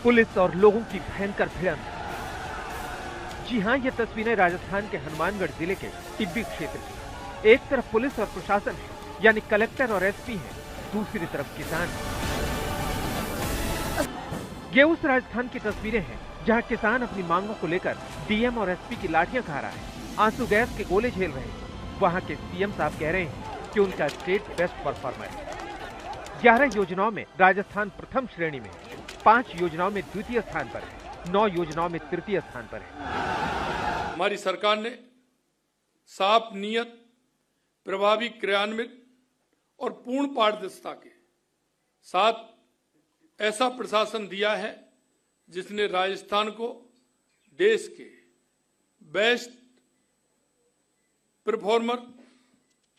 Police और लोगों की भयंकर भिड़ंत। जी हां, ये तस्वीरें राजस्थान के हनुमानगढ़ जिले के टिब्बी क्षेत्र की। एक तरफ पुलिस और प्रशासन है, यानी कलेक्टर और एसपी हैं, दूसरी तरफ किसान। ये उस राजस्थान की तस्वीरें हैं जहां किसान अपनी मांगों को लेकर डीएम और एसपी की लाठियां खा रहा है, आंसू गैस के गोले झेल रहे हैं। वहां के सीएम साहब कह रहे हैं कि उनका स्टेट बेस्ट परफॉर्मर है। 11 योजनाओं में राजस्थान प्रथम श्रेणी में है, 5 योजनाओं में द्वितीय स्थान पर है, 9 योजनाओं में तृतीय स्थान पर है। हमारी सरकार ने साफ नियत, प्रभावी क्रियान्वित और पूर्ण पारदर्शिता के साथ ऐसा प्रशासन दिया है जिसने राजस्थान को देश के बेस्ट परफॉर्मर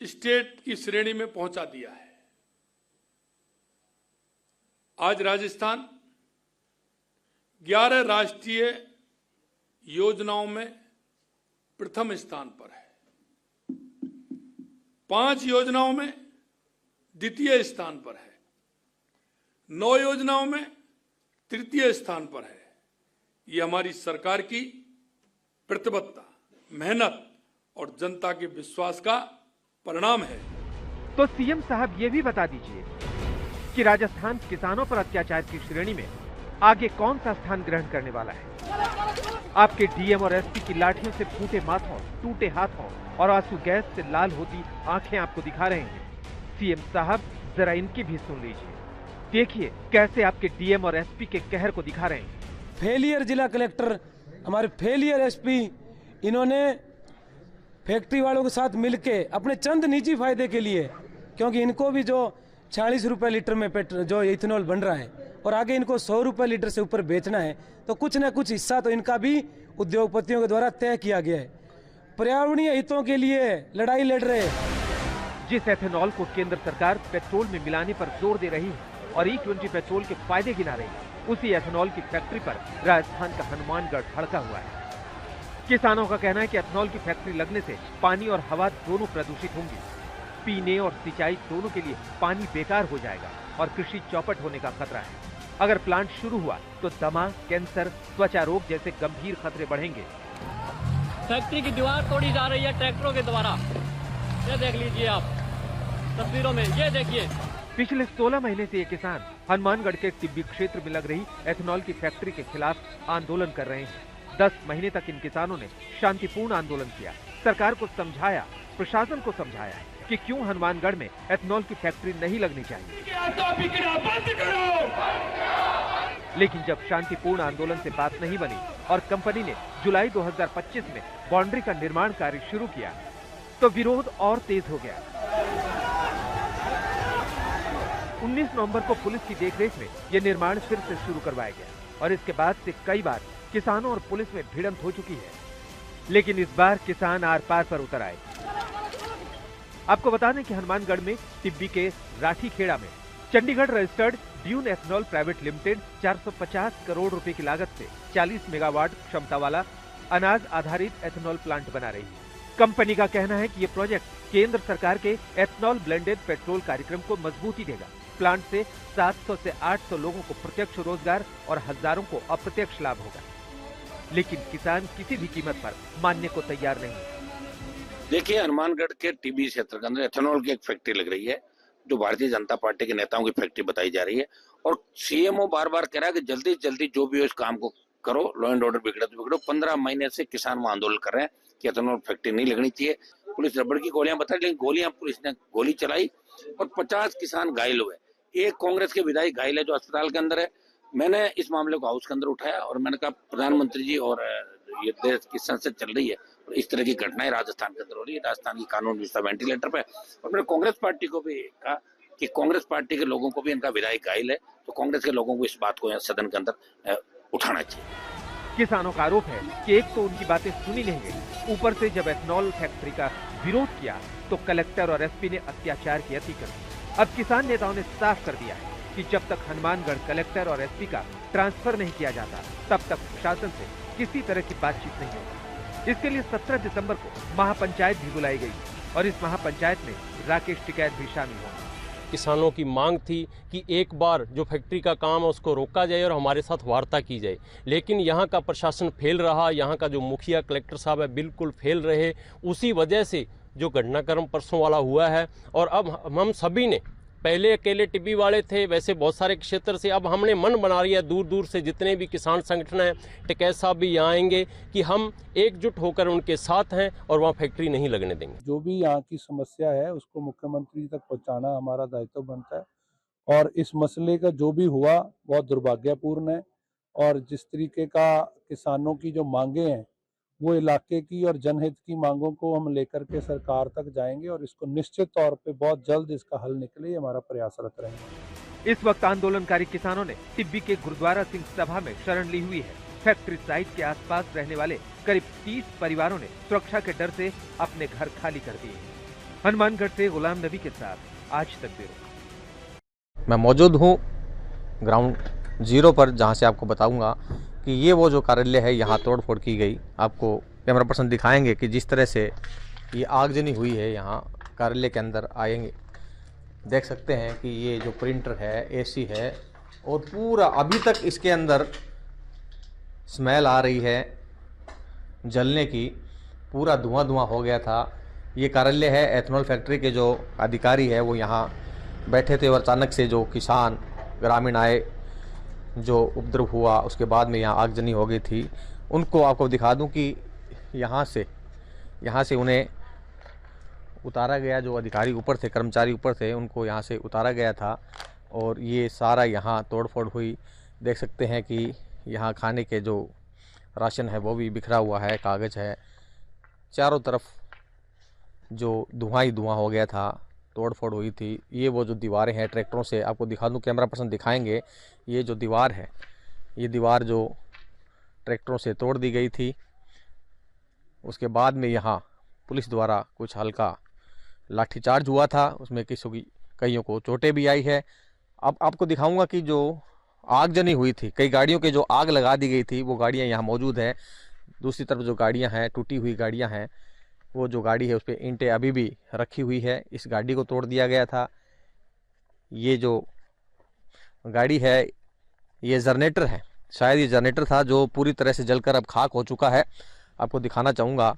स्टेट की श्रेणी में पहुंचा दिया है। आज राजस्थान 11 राष्ट्रीय योजनाओं में प्रथम स्थान पर है, 5 योजनाओं में द्वितीय स्थान पर है, 9 योजनाओं में तृतीय स्थान पर है। ये हमारी सरकार की प्रतिबद्धता, मेहनत और जनता के विश्वास का परिणाम है। तो सीएम साहब ये भी बता दीजिए कि राजस्थान किसानों पर अत्याचार की श्रेणी में आगे कौन सा स्थान ग्रहण करने वाला है। आपके डीएम और एसपी की लाठियों से फूटे माथों, टूटे हाथों और आंसू गैस से लाल होती आंखें आपको दिखा रहे हैं। सीएम साहब जरा इनकी भी सुन लीजिए, देखिए कैसे आपके डीएम और एसपी के कहर को दिखा रहे हैं। फेलियर जिला कलेक्टर, हमारे फेलियर एसपी, इन्होंने फैक्ट्री वालों के साथ मिलके अपने चंद निजी फायदे के लिए, क्योंकि इनको भी जो 40 रुपए लीटर में जो इथेनॉल बन रहा है और आगे इनको 100 रुपए लीटर से ऊपर बेचना है, तो कुछ न कुछ हिस्सा तो इनका भी उद्योगपतियों के द्वारा तय किया गया है। पर्यावरणीय हितों के लिए लड़ाई लड़ रहे। जिस एथेनॉल को केंद्र सरकार पेट्रोल में मिलाने पर जोर दे रही है और E20 पेट्रोल के फायदे गिना रही है, उसी एथेनॉल की फैक्ट्री पर राजस्थान का हनुमानगढ़ भड़का हुआ है। किसानों का कहना है कि एथेनॉल की फैक्ट्री लगने से पानी और हवा दोनों प्रदूषित होंगी। पीने और सिंचाई दोनों के लिए पानी बेकार हो जाएगा और कृषि चौपट होने का खतरा है। अगर प्लांट शुरू हुआ तो दमा, कैंसर, त्वचा रोग जैसे गंभीर खतरे बढ़ेंगे। फैक्ट्री की दीवार तोड़ी जा रही है ट्रैक्टरों के द्वारा, ये देख लीजिए आप तस्वीरों में, ये देखिए। पिछले 16 महीने से ये किसान हनुमानगढ़ के टिब्बी क्षेत्र में लग रही एथेनॉल की फैक्ट्री के खिलाफ आंदोलन कर रहे हैं। 10 महीने तक इन किसानों ने शांतिपूर्ण आंदोलन किया, सरकार को समझाया, प्रशासन को समझाया कि क्यों हनुमानगढ़ में एथेनॉल की फैक्ट्री नहीं लगनी चाहिए। लेकिन जब शांतिपूर्ण आंदोलन से बात नहीं बनी और कंपनी ने जुलाई 2025 में बाउंड्री का निर्माण कार्य शुरू किया, तो विरोध और तेज हो गया। 19 नवंबर को पुलिस की देखरेख में यह निर्माण फिर से शुरू करवाया गया और इसके बाद से कई बार किसानों और पुलिस में भिड़ंत हो चुकी है, लेकिन इस बार किसान आर पार पर उतर आए। आपको बता दें कि हनुमानगढ़ में टिब्बी के राठीखेड़ा में Chandigarh registered dune ethanol private limited 450 crore रुपए की लागत से 40 मेगावाट क्षमता वाला अनाज आधारित एथेनॉल प्लांट बना रही है। कंपनी का कहना है कि ये प्रोजेक्ट केंद्र सरकार के एथेनॉल ब्लेंडेड पेट्रोल कार्यक्रम को मजबूती देगा। प्लांट से 700 से 800 लोगों को प्रत्यक्ष रोजगार और हजारों को अप्रत्यक्ष लाभ होगा, लेकिन किसान किसी भी कीमत पर मानने को तैयार नहीं है। देखिए, हनुमानगढ़ के टिब्बी क्षेत्र के अंदर एथेनॉल की एक फैक्ट्री लग रही है, जो भारतीय जनता पार्टी के नेताओं की फैक्ट्री बताई जा रही है, और सीएमओ बार बार कह रहा है कि जल्दी से जल्दी जो भी हो इस काम को करो, लॉ एंड ऑर्डर बिगड़े तो बिगड़ो। 15 महीने से किसान वहां आंदोलन कर रहे हैं कि एथेनॉल फैक्ट्री नहीं लगनी चाहिए। पुलिस रबड़ की गोलियां बता रही, लेकिन गोलियां पुलिस ने गोली चलाई और 50 किसान घायल हुए। एक कांग्रेस के विधायक घायल है जो अस्पताल के अंदर है। मैंने इस मामले को हाउस के अंदर उठाया और मैंने कहा प्रधानमंत्री जी, और ये देश की संसद चल रही है और इस तरह की घटनाएं राजस्थान के अंदर हो रही है, राजस्थान की कानून व्यवस्था वेंटिलेटर पे। और मैंने कांग्रेस पार्टी को भी कहा कि कांग्रेस पार्टी के लोगों को भी इनका विधायक घायल है, तो कांग्रेस के लोगों को इस बात को सदन के अंदर उठाना चाहिए। किसानों का आरोप है कि एक तो उनकी बातें सुनी नहीं गई, ऊपर से जब एथेनॉल फैक्ट्री का विरोध किया तो कलेक्टर और एसपी ने अत्याचार की अति कर दी। अब किसान नेताओं ने साफ कर दिया है कि जब तक हनुमानगढ़ कलेक्टर और एसपी का ट्रांसफर नहीं किया जाता, तब तक प्रशासन से किसी तरह की बातचीत नहीं होगी। इसके लिए 17 दिसंबर को महापंचायत भी बुलाई गई। और इस महापंचायत में राकेश टिकैत भी शामिल होंगे। किसानों की मांग थी कि एक बार जो फैक्ट्री का काम है उसको रोका जाए और हमारे साथ वार्ता की जाए, लेकिन यहाँ का प्रशासन फेल रहा, यहाँ का जो मुखिया कलेक्टर साहब है बिल्कुल फेल रहे। उसी वजह से जो घटनाक्रम परसों वाला हुआ है, और अब हम सभी ने, पहले अकेले टिब्बी वाले थे, वैसे बहुत सारे क्षेत्र से अब हमने मन बना लिया, दूर दूर से जितने भी किसान संगठन हैं, टिकैत साहब भी यहाँ आएंगे कि हम एकजुट होकर उनके साथ हैं और वहाँ फैक्ट्री नहीं लगने देंगे। जो भी यहाँ की समस्या है उसको मुख्यमंत्री तक पहुँचाना हमारा दायित्व बनता है, और इस मसले का जो भी हुआ बहुत दुर्भाग्यपूर्ण है, और जिस तरीके का किसानों की जो मांगे हैं वो इलाके की और जनहित की मांगों को हम लेकर के सरकार तक जाएंगे, और इसको निश्चित तौर पे बहुत जल्द इसका हल निकले, हमारा प्रयासरत रहेंगे। इस वक्त आंदोलनकारी किसानों ने टिब्बी के गुरुद्वारा सिंह सभा में शरण ली हुई है। फैक्ट्री साइट के आसपास रहने वाले करीब 30 परिवारों ने सुरक्षा के डर से अपने घर खाली कर दिए। हनुमानगढ़ से गुलाम नबी के साथ आज तक ब्यूरो। मैं मौजूद हूँ ग्राउंड जीरो पर, जहाँ से आपको बताऊंगा कि ये वो जो कार्यालय है यहाँ तोड़फोड़ की गई। आपको कैमरा पर्सन दिखाएंगे कि जिस तरह से ये आगजनी हुई है यहाँ कार्यालय के अंदर आएंगे, देख सकते हैं कि ये जो प्रिंटर है, एसी है, और पूरा अभी तक इसके अंदर स्मेल आ रही है जलने की, पूरा धुआं धुआं हो गया था। ये कार्यालय है एथेनॉल फैक्ट्री के जो अधिकारी है वो यहाँ बैठे थे, और अचानक से जो किसान ग्रामीण आए, जो उपद्रव हुआ, उसके बाद में यहाँ आगजनी हो गई थी। उनको आपको दिखा दूं कि यहाँ से उन्हें उतारा गया, जो अधिकारी ऊपर थे, कर्मचारी ऊपर थे, उनको यहाँ से उतारा गया था, और ये सारा यहाँ तोड़फोड़ हुई। देख सकते हैं कि यहाँ खाने के जो राशन है वो भी बिखरा हुआ है, कागज़ है, चारों तरफ जो धुआं ही धुआं हो गया था, तोड़फोड़ हुई थी। ये वो जो दीवारें हैं ट्रैक्टरों से, आपको दिखा दूं, कैमरा पर्सन दिखाएंगे, ये जो दीवार है, ये दीवार जो ट्रैक्टरों से तोड़ दी गई थी। उसके बाद में यहाँ पुलिस द्वारा कुछ हल्का लाठीचार्ज हुआ था, उसमें कईयों को चोटें भी आई है। अब आपको दिखाऊंगा कि जो आगजनी हुई थी, कई गाड़ियों के जो आग लगा दी गई थी वो गाड़ियाँ यहाँ मौजूद है। दूसरी तरफ जो गाड़ियाँ हैं, टूटी हुई गाड़ियाँ हैं, वो जो गाड़ी है उस पर ईंटें अभी भी रखी हुई है। इस गाड़ी को तोड़ दिया गया था। ये जो गाड़ी है ये जनरेटर है, शायद ये जनरेटर था जो पूरी तरह से जलकर अब खाक हो चुका है। आपको दिखाना चाहूँगा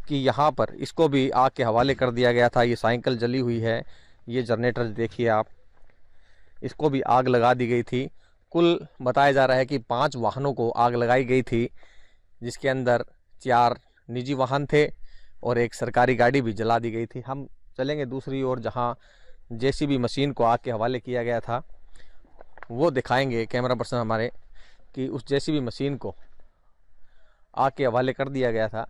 कि यहाँ पर इसको भी आग के हवाले कर दिया गया था। ये साइकिल जली हुई है, ये जनरेटर देखिए आप, इसको भी आग लगा दी गई थी। कुल बताया जा रहा है कि 5 वाहनों को आग लगाई गई थी, जिसके अंदर 4 निजी वाहन थे और एक सरकारी गाड़ी भी जला दी गई थी। हम चलेंगे दूसरी ओर, जहाँ जेसीबी मशीन को आग के हवाले किया गया था, वो दिखाएंगे कैमरा पर्सन हमारे कि उस जेसीबी मशीन को आग के हवाले कर दिया गया था।